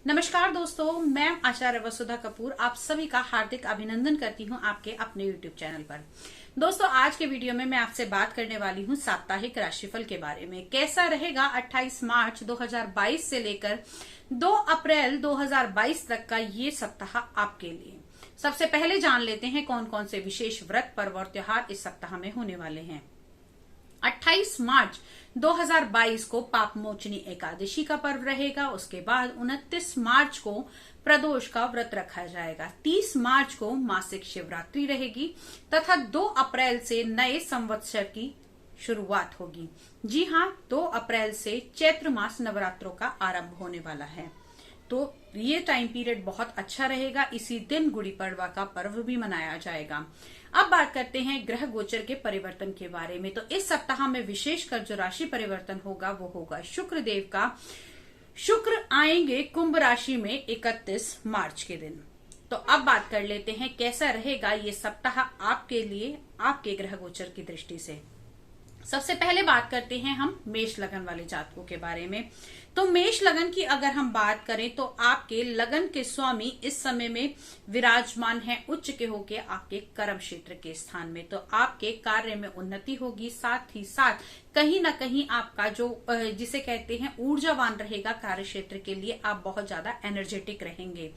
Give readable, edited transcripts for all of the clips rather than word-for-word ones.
नमस्कार दोस्तों, मैं आचार्य वसुधा कपूर आप सभी का हार्दिक अभिनंदन करती हूं आपके अपने YouTube चैनल पर। दोस्तों, आज के वीडियो में मैं आपसे बात करने वाली हूं साप्ताहिक राशिफल के बारे में। कैसा रहेगा 28 मार्च 2022 से लेकर 2 अप्रैल 2022 तक का ये सप्ताह आपके लिए। सबसे पहले जान लेते हैं कौन कौन से विशेष व्रत, पर्व और त्योहार इस सप्ताह में होने वाले हैं। 28 मार्च 2022 को पाप मोचनी एकादशी का पर्व रहेगा। उसके बाद 29 मार्च को प्रदोष का व्रत रखा जाएगा। 30 मार्च को मासिक शिवरात्रि रहेगी तथा 2 अप्रैल से नए संवत्सर की शुरुआत होगी। जी हाँ, 2 अप्रैल से चैत्र मास नवरात्रों का आरंभ होने वाला है, तो ये टाइम पीरियड बहुत अच्छा रहेगा। इसी दिन गुड़ी पड़वा का पर्व भी मनाया जाएगा। अब बात करते हैं ग्रह गोचर के परिवर्तन के बारे में। तो इस सप्ताह में विशेषकर जो राशि परिवर्तन होगा वो होगा शुक्र देव का। शुक्र आएंगे कुंभ राशि में 31 मार्च के दिन। तो अब बात कर लेते हैं कैसा रहेगा ये सप्ताह आपके लिए, आपके ग्रह गोचर की दृष्टि से। सबसे पहले बात करते हैं हम मेष लगन वाले जातकों के बारे में। तो मेष लगन की अगर हम बात करें तो आपके लगन के स्वामी इस समय में विराजमान हैं उच्च के होके आपके कर्म क्षेत्र के स्थान में। तो आपके कार्य में उन्नति होगी, साथ ही साथ कहीं ना कहीं आपका जो जिसे कहते हैं ऊर्जावान रहेगा कार्य क्षेत्र के लिए। आप बहुत ज्यादा एनर्जेटिक रहेंगे।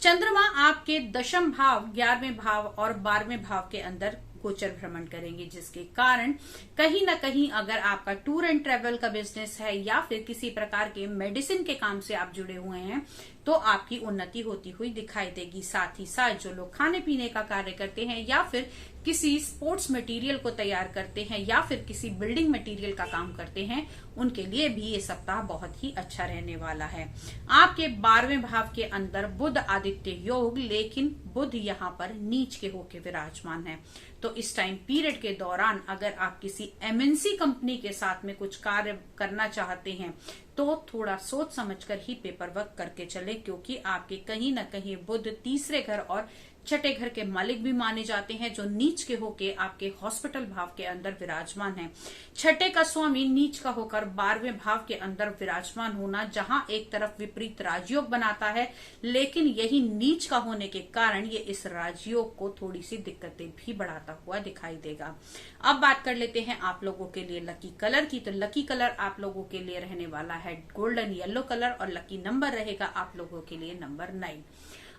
चंद्रमा आपके दशम भाव, 11वें भाव और 12वें भाव के अंदर गोचर भ्रमण करेंगे, जिसके कारण कहीं ना कहीं अगर आपका टूर एंड ट्रेवल का बिजनेस है या फिर किसी प्रकार के मेडिसिन के काम से आप जुड़े हुए हैं तो आपकी उन्नति होती हुई दिखाई देगी। साथ ही साथ जो लोग खाने पीने का कार्य करते हैं या फिर किसी स्पोर्ट्स मटेरियल को तैयार करते हैं या फिर किसी बिल्डिंग मटेरियल का काम करते हैं, उनके लिए भी ये सप्ताह बहुत ही अच्छा रहने वाला है। आपके 12वें भाव के अंदर बुध आदित्य योग, लेकिन बुध यहाँ पर नीच के होके विराजमान है। तो इस टाइम पीरियड के दौरान अगर आप किसी एमएनसी कंपनी के साथ में कुछ कार्य करना चाहते हैं तो थोड़ा सोच समझकर ही पेपर वर्क करके चले, क्योंकि आपके कहीं ना कहीं बुध तीसरे घर और छठे घर के मालिक भी माने जाते हैं, जो नीच के होके आपके हॉस्पिटल भाव के अंदर विराजमान है। छठे का स्वामी नीच का होकर 12वें भाव के अंदर विराजमान होना, जहां एक तरफ विपरीत राजयोग बनाता है, लेकिन यही नीच का होने के कारण ये इस राजयोग को थोड़ी सी दिक्कतें भी बढ़ाता हुआ दिखाई देगा। अब बात कर लेते हैं आप लोगों के लिए लकी कलर की। तो लकी कलर आप लोगों के लिए रहने वाला है गोल्डन येलो कलर और लकी नंबर रहेगा आप लोगों के लिए नंबर 9।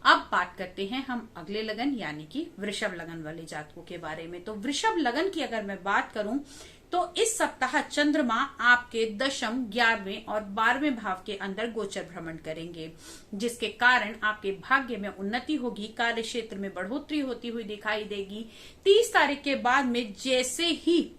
अब बात करते हैं हम अगले लगन यानी कि वृषभ लगन वाले जातकों के बारे में। तो वृषभ लगन की अगर मैं बात करूं तो इस सप्ताह चंद्रमा आपके दशम, 11वें और 12वें भाव के अंदर गोचर भ्रमण करेंगे, जिसके कारण आपके भाग्य में उन्नति होगी, कार्य क्षेत्र में बढ़ोतरी होती हुई दिखाई देगी। 30 तारीख के बाद में जैसे ही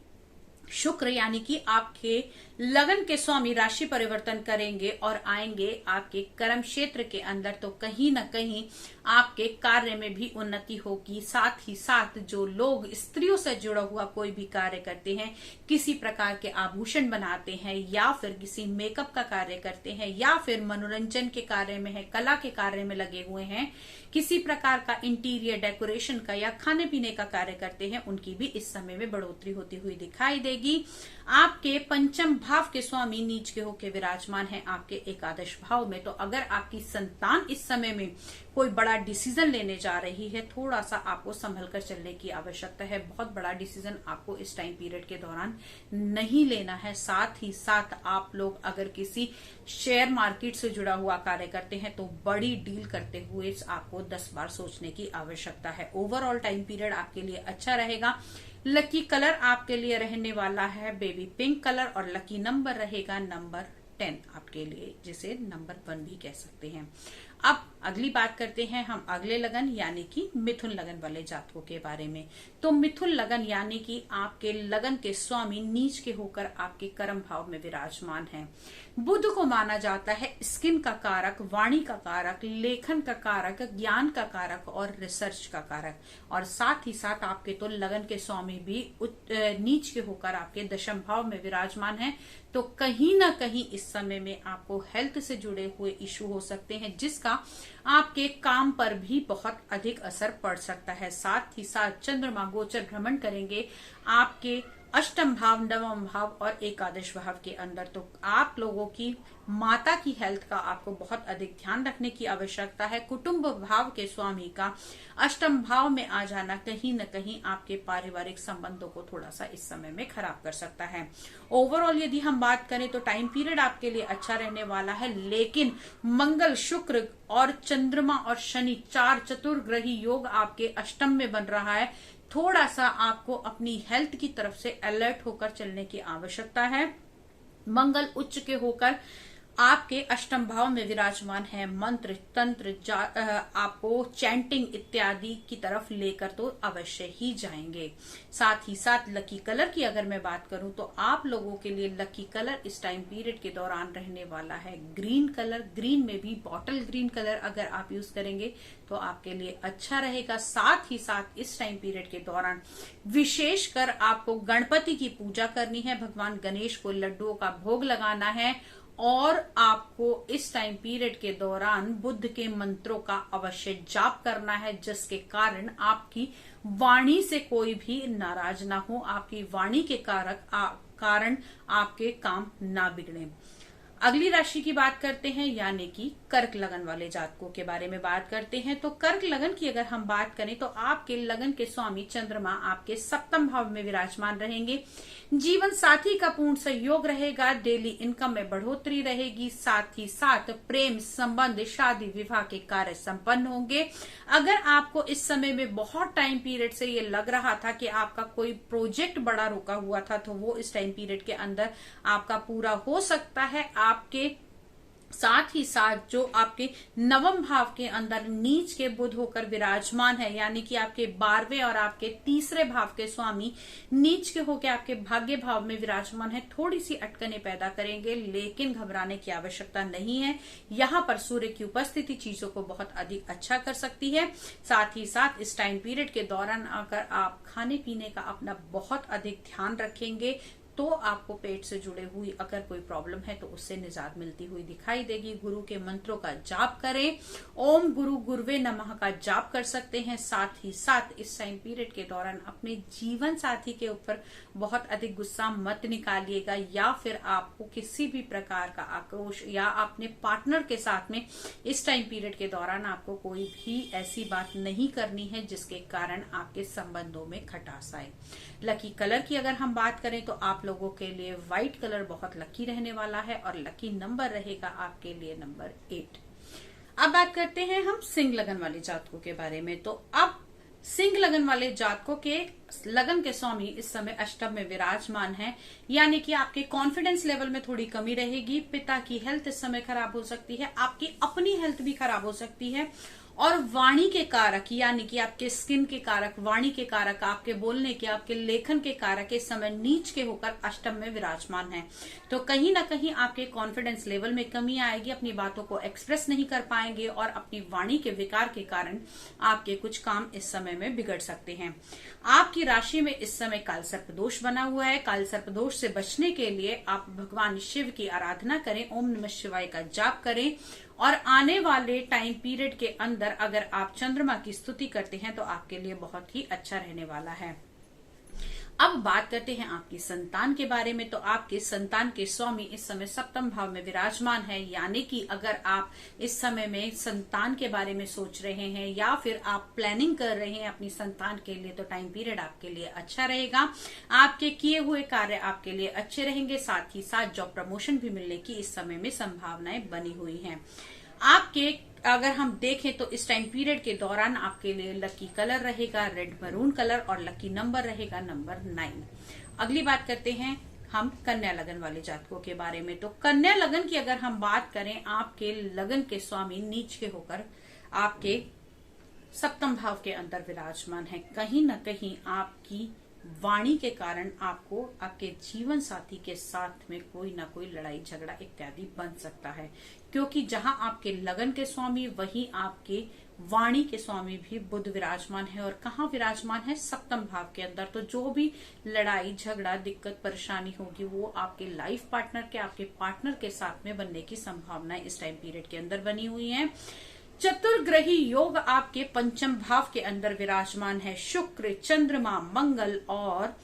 शुक्र यानी कि आपके लगन के स्वामी राशि परिवर्तन करेंगे और आएंगे आपके कर्म क्षेत्र के अंदर, तो कहीं ना कहीं आपके कार्य में भी उन्नति होगी। साथ ही साथ जो लोग स्त्रियों से जुड़ा हुआ कोई भी कार्य करते हैं, किसी प्रकार के आभूषण बनाते हैं या फिर किसी मेकअप का कार्य करते हैं या फिर मनोरंजन के कार्य में है, कला के कार्य में लगे हुए हैं, किसी प्रकार का इंटीरियर डेकोरेशन का या खाने पीने का कार्य करते हैं, उनकी भी इस समय में बढ़ोतरी होती हुई दिखाई देगी। आपके पंचम भाव के स्वामी नीच के होके विराजमान है आपके एकादश भाव में। तो अगर आपकी संतान इस समय में कोई बड़ा डिसीजन लेने जा रही है, थोड़ा सा आपको संभल कर चलने की आवश्यकता है। बहुत बड़ा डिसीजन आपको इस टाइम पीरियड के दौरान नहीं लेना है। साथ ही साथ आप लोग अगर किसी शेयर मार्केट से जुड़ा हुआ कार्य करते हैं तो बड़ी डील करते हुए आपको 10 बार सोचने की आवश्यकता है। ओवरऑल टाइम पीरियड आपके लिए अच्छा रहेगा। लकी कलर आपके लिए रहने वाला है बेबी पिंक कलर और लकी नंबर रहेगा नंबर 10 आपके लिए, जिसे नंबर 1 भी कह सकते हैं। अब अगली बात करते हैं हम अगले लगन यानी कि मिथुन लगन वाले जातकों के बारे में। तो मिथुन लगन यानी कि आपके लगन के स्वामी नीच के होकर आपके कर्म भाव में विराजमान हैं। बुध को माना जाता है स्किन का कारक, वाणी का कारक, लेखन का कारक, ज्ञान का कारक और रिसर्च का कारक। और साथ ही साथ आपके तो लगन के स्वामी भी नीच के होकर आपके दशम भाव में विराजमान है। तो कहीं ना कहीं इस समय में आपको हेल्थ से जुड़े हुए इशू हो सकते हैं, जिसका आपके काम पर भी बहुत अधिक असर पड़ सकता है। साथ ही साथ चंद्रमा गोचर भ्रमण करेंगे आपके अष्टम भाव, नवम भाव और एकादश भाव के अंदर। तो आप लोगों की माता की हेल्थ का आपको बहुत अधिक ध्यान रखने की आवश्यकता है। कुटुंब भाव के स्वामी का अष्टम भाव में आ जाना कहीं न कहीं आपके पारिवारिक संबंधों को थोड़ा सा इस समय में खराब कर सकता है। ओवरऑल यदि हम बात करें तो टाइम पीरियड आपके लिए अच्छा रहने वाला है, लेकिन मंगल, शुक्र और चंद्रमा और शनि, 4 चतुर्ग्रही योग आपके अष्टम में बन रहा है। थोड़ा सा आपको अपनी हेल्थ की तरफ से अलर्ट होकर चलने की आवश्यकता है। मंगल उच्च के होकर आपके अष्टम भाव में विराजमान है। मंत्र, तंत्र, आपको चैंटिंग इत्यादि की तरफ लेकर तो अवश्य ही जाएंगे। साथ ही साथ लकी कलर की अगर मैं बात करूं तो आप लोगों के लिए लकी कलर इस टाइम पीरियड के दौरान रहने वाला है ग्रीन कलर। ग्रीन में भी बॉटल ग्रीन कलर अगर आप यूज करेंगे तो आपके लिए अच्छा रहेगा। साथ ही साथ इस टाइम पीरियड के दौरान विशेषकर आपको गणपति की पूजा करनी है, भगवान गणेश को लड्डुओं का भोग लगाना है और आपको इस टाइम पीरियड के दौरान बुद्ध के मंत्रों का अवश्य जाप करना है, जिसके कारण आपकी वाणी से कोई भी नाराज ना हो, आपकी वाणी के कारण आपके काम ना बिगड़े। अगली राशि की बात करते हैं, यानी कि कर्क लगन वाले जातकों के बारे में बात करते हैं। तो कर्क लगन की अगर हम बात करें तो आपके लगन के स्वामी चंद्रमा आपके सप्तम भाव में विराजमान रहेंगे। जीवन साथी का पूर्ण सहयोग रहेगा। डेली इनकम में बढ़ोतरी रहेगी। साथ ही साथ प्रेम संबंध, शादी विवाह के कार्य संपन्न होंगे। अगर आपको इस समय में बहुत टाइम पीरियड से ये लग रहा था कि आपका कोई प्रोजेक्ट बड़ा रुका हुआ था, तो वो इस टाइम पीरियड के अंदर आपका पूरा हो सकता है। आपके साथ ही साथ जो आपके नवम भाव के अंदर नीच के बुध होकर विराजमान है, यानी कि आपके 12वें और आपके तीसरे भाव के स्वामी नीच के होकर आपके भाग्य भाव में विराजमान है, थोड़ी सी अटकने पैदा करेंगे, लेकिन घबराने की आवश्यकता नहीं है। यहां पर सूर्य की उपस्थिति चीजों को बहुत अधिक अच्छा कर सकती है। साथ ही साथ इस टाइम पीरियड के दौरान अगर आप खाने पीने का अपना बहुत अधिक ध्यान रखेंगे तो आपको पेट से जुड़े हुई अगर कोई प्रॉब्लम है तो उससे निजात मिलती हुई दिखाई देगी। गुरु के मंत्रों का जाप करें। ओम गुरु गुरुवे नमः का जाप कर सकते हैं। साथ ही साथ इस टाइम पीरियड के दौरान अपने जीवन साथी के ऊपर बहुत अधिक गुस्सा मत निकालिएगा, या फिर आपको किसी भी प्रकार का आक्रोश या अपने पार्टनर के साथ में इस टाइम पीरियड के दौरान आपको कोई भी ऐसी बात नहीं करनी है जिसके कारण आपके संबंधों में खटास आए। लकी कलर की अगर हम बात करें तो आप लोगों के लिए व्हाइट कलर बहुत लकी रहने वाला है और लकी नंबर रहेगा आपके लिए नंबर 8। अब बात करते हैं हम सिंह लगन वाले जातकों के बारे में। तो अब सिंह लगन वाले जातकों के लगन के स्वामी इस समय अष्टम में विराजमान है, यानी कि आपके कॉन्फिडेंस लेवल में थोड़ी कमी रहेगी। पिता की हेल्थ इस समय खराब हो सकती है, आपकी अपनी हेल्थ भी खराब हो सकती है। और वाणी के कारक यानी कि आपके स्किन के कारक, वाणी के कारक, आपके बोलने के, आपके लेखन के कारक इस समय नीच के होकर अष्टम में विराजमान है। तो कहीं ना कहीं आपके कॉन्फिडेंस लेवल में कमी आएगी, अपनी बातों को एक्सप्रेस नहीं कर पाएंगे और अपनी वाणी के विकार के कारण आपके कुछ काम इस समय में बिगड़ सकते हैं। आपकी राशि में इस समय काल सर्प दोष बना हुआ है। काल सर्प दोष से बचने के लिए आप भगवान शिव की आराधना करें, ओम नमः शिवाय का जाप करें और आने वाले टाइम पीरियड के अंदर अगर आप चंद्रमा की स्तुति करते हैं तो आपके लिए बहुत ही अच्छा रहने वाला है। अब बात करते हैं आपकी संतान के बारे में। तो आपके संतान के स्वामी इस समय सप्तम भाव में विराजमान है, यानी कि अगर आप इस समय में संतान के बारे में सोच रहे हैं या फिर आप प्लानिंग कर रहे हैं अपनी संतान के लिए, तो टाइम पीरियड आपके लिए अच्छा रहेगा। आपके किए हुए कार्य आपके लिए अच्छे रहेंगे। साथ ही साथ जॉब प्रमोशन भी मिलने की इस समय में संभावनाएं बनी हुई हैं। आपके अगर हम देखें तो इस टाइम पीरियड के दौरान आपके लिए लकी कलर रहेगा रेड मरून कलर और लकी नंबर रहेगा नंबर 9। अगली बात करते हैं हम कन्या लगन वाले जातकों के बारे में। तो कन्या लगन की अगर हम बात करें, आपके लगन के स्वामी नीच के होकर आपके सप्तम भाव के अंदर विराजमान है। कहीं न कहीं आपकी वाणी के कारण आपको आपके जीवन साथी के साथ में कोई ना कोई लड़ाई झगड़ा इत्यादि बन सकता है, क्योंकि जहां आपके लगन के स्वामी वहीं आपके वाणी के स्वामी भी बुध विराजमान है। और कहाँ विराजमान है? सप्तम भाव के अंदर। तो जो भी लड़ाई झगड़ा दिक्कत परेशानी होगी वो आपके लाइफ पार्टनर के, आपके पार्टनर के साथ में बनने की संभावनाएं इस टाइम पीरियड के अंदर बनी हुई है। चतुर्ग्रही योग आपके पंचम भाव के अंदर विराजमान है। शुक्र, चंद्रमा, मंगल और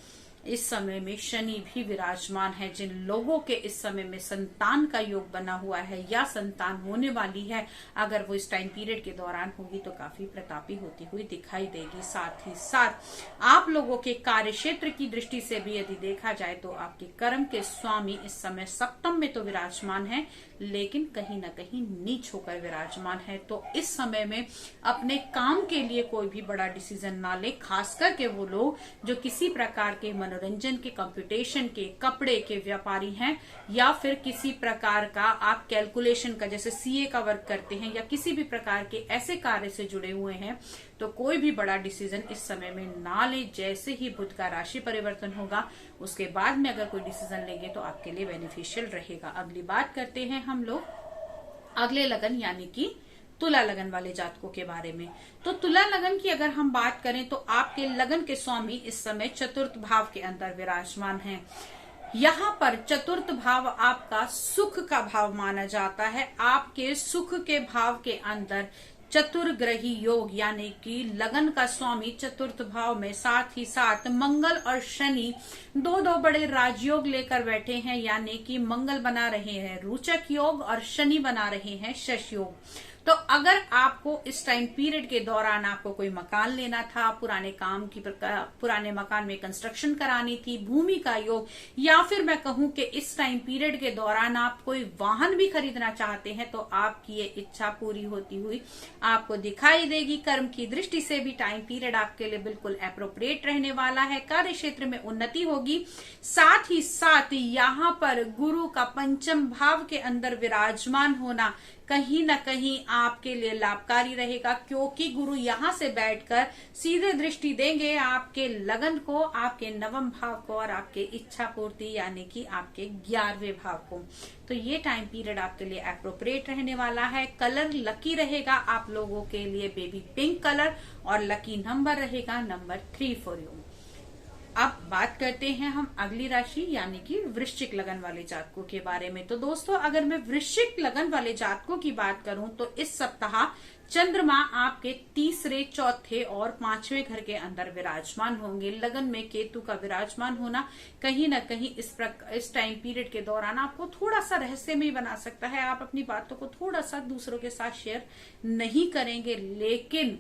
इस समय में शनि भी विराजमान है। जिन लोगों के इस समय में संतान का योग बना हुआ है या संतान होने वाली है, अगर वो इस टाइम पीरियड के दौरान होगी तो काफी प्रतापी होती हुई दिखाई देगी। साथ ही साथ आप लोगों के कार्य क्षेत्र की दृष्टि से भी यदि देखा जाए तो आपके कर्म के स्वामी इस समय सप्तम में तो विराजमान है, लेकिन कहीं ना कहीं नीच होकर विराजमान है। तो इस समय में अपने काम के लिए कोई भी बड़ा डिसीजन ना ले, खास करके वो लोग जो किसी प्रकार के मनोरंजन के, कंप्यूटेशन के, कपड़े के व्यापारी हैं, या फिर किसी प्रकार का आप कैलकुलेशन का जैसे सीए का वर्क करते हैं या किसी भी प्रकार के ऐसे कार्य से जुड़े हुए हैं, तो कोई भी बड़ा डिसीजन इस समय में ना ले। जैसे ही बुध का राशि परिवर्तन होगा उसके बाद में अगर कोई डिसीजन लेंगे तो आपके लिए बेनिफिशियल रहेगा। अगली बात करते हैं हम लोग अगले लगन यानी कि तुला लगन वाले जातकों के बारे में। तो तुला लगन की अगर हम बात करें तो आपके लगन के स्वामी इस समय चतुर्थ भाव के अंदर विराजमान हैं। यहाँ पर चतुर्थ भाव आपका सुख का भाव माना जाता है। आपके सुख के भाव के अंदर चतुर्ग्रही योग यानी कि लगन का स्वामी चतुर्थ भाव में, साथ ही साथ मंगल और शनि दो बड़े राजयोग लेकर बैठे हैं, यानी कि मंगल बना रहे हैं रोचक योग और शनि बना रहे हैं शश योग। तो अगर आपको इस टाइम पीरियड के दौरान आपको कोई मकान लेना था, पुराने मकान में कंस्ट्रक्शन करानी थी, भूमि का योग, या फिर मैं कहूं कि इस टाइम पीरियड के दौरान आप कोई वाहन भी खरीदना चाहते हैं, तो आपकी ये इच्छा पूरी होती हुई आपको दिखाई देगी। कर्म की दृष्टि से भी टाइम पीरियड आपके लिए बिल्कुल एप्रोप्रिएट रहने वाला है। कार्य क्षेत्र में उन्नति होगी। साथ ही साथ यहाँ पर गुरु का पंचम भाव के अंदर विराजमान होना कहीं ना कहीं आपके लिए लाभकारी रहेगा, क्योंकि गुरु यहाँ से बैठकर सीधे दृष्टि देंगे आपके लगन को, आपके नवम भाव को और आपके इच्छा पूर्ति यानी कि आपके 11वें भाव को। तो ये टाइम पीरियड आपके लिए एप्रोप्रिएट रहने वाला है। कलर लकी रहेगा आप लोगों के लिए बेबी पिंक कलर, और लकी नंबर रहेगा नंबर 3 फॉर यू। अब बात करते हैं हम अगली राशि यानी कि वृश्चिक लगन वाले जातकों के बारे में। तो दोस्तों, अगर मैं वृश्चिक लगन वाले जातकों की बात करूं तो इस सप्ताह चंद्रमा आपके तीसरे, चौथे और 5वें घर के अंदर विराजमान होंगे। लगन में केतु का विराजमान होना कहीं ना कहीं इस टाइम पीरियड के दौरान आपको थोड़ा सा रहस्यमय बना सकता है। आप अपनी बातों को थोड़ा सा दूसरों के साथ शेयर नहीं करेंगे, लेकिन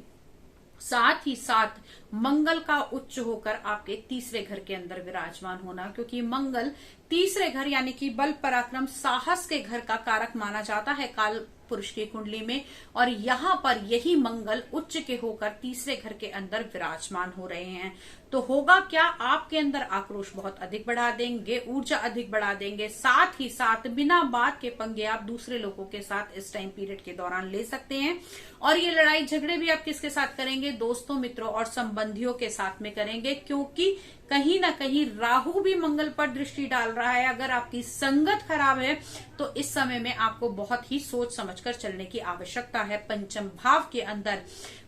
साथ ही साथ मंगल का उच्च होकर आपके तीसरे घर के अंदर विराजमान होना, क्योंकि मंगल तीसरे घर यानी कि बल, पराक्रम, साहस के घर का कारक माना जाता है काल पुरुष की कुंडली में, और यहाँ पर यही मंगल उच्च के होकर तीसरे घर के अंदर विराजमान हो रहे हैं। तो होगा क्या, आपके अंदर आक्रोश बहुत अधिक बढ़ा देंगे, ऊर्जा अधिक बढ़ा देंगे। साथ ही साथ बिना बात के पंगे आप दूसरे लोगों के साथ इस टाइम पीरियड के दौरान ले सकते हैं, और ये लड़ाई झगड़े भी आप किसके साथ करेंगे, दोस्तों, मित्रों और संबंधियों के साथ में करेंगे, क्योंकि कहीं ना कहीं राहु भी मंगल पर दृष्टि डाल रहा है। अगर आपकी संगत खराब है तो इस समय में आपको बहुत ही सोच समझकर चलने की आवश्यकता है। पंचम भाव के अंदर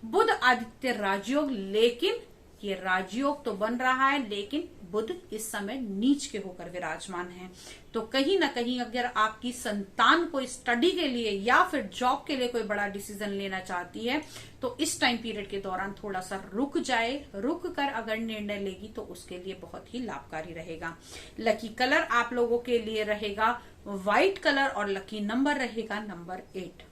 बुध आदित्य राजयोग, लेकिन ये राजयोग तो बन रहा है लेकिन बुध इस समय नीच के होकर विराजमान है। तो कहीं ना कहीं अगर आपकी संतान को स्टडी के लिए या फिर जॉब के लिए कोई बड़ा डिसीजन लेना चाहती है तो इस टाइम पीरियड के दौरान थोड़ा सा रुक जाए। रुक कर अगर निर्णय लेगी तो उसके लिए बहुत ही लाभकारी रहेगा। लकी कलर आप लोगों के लिए रहेगा व्हाइट कलर और लकी नंबर रहेगा नंबर 8।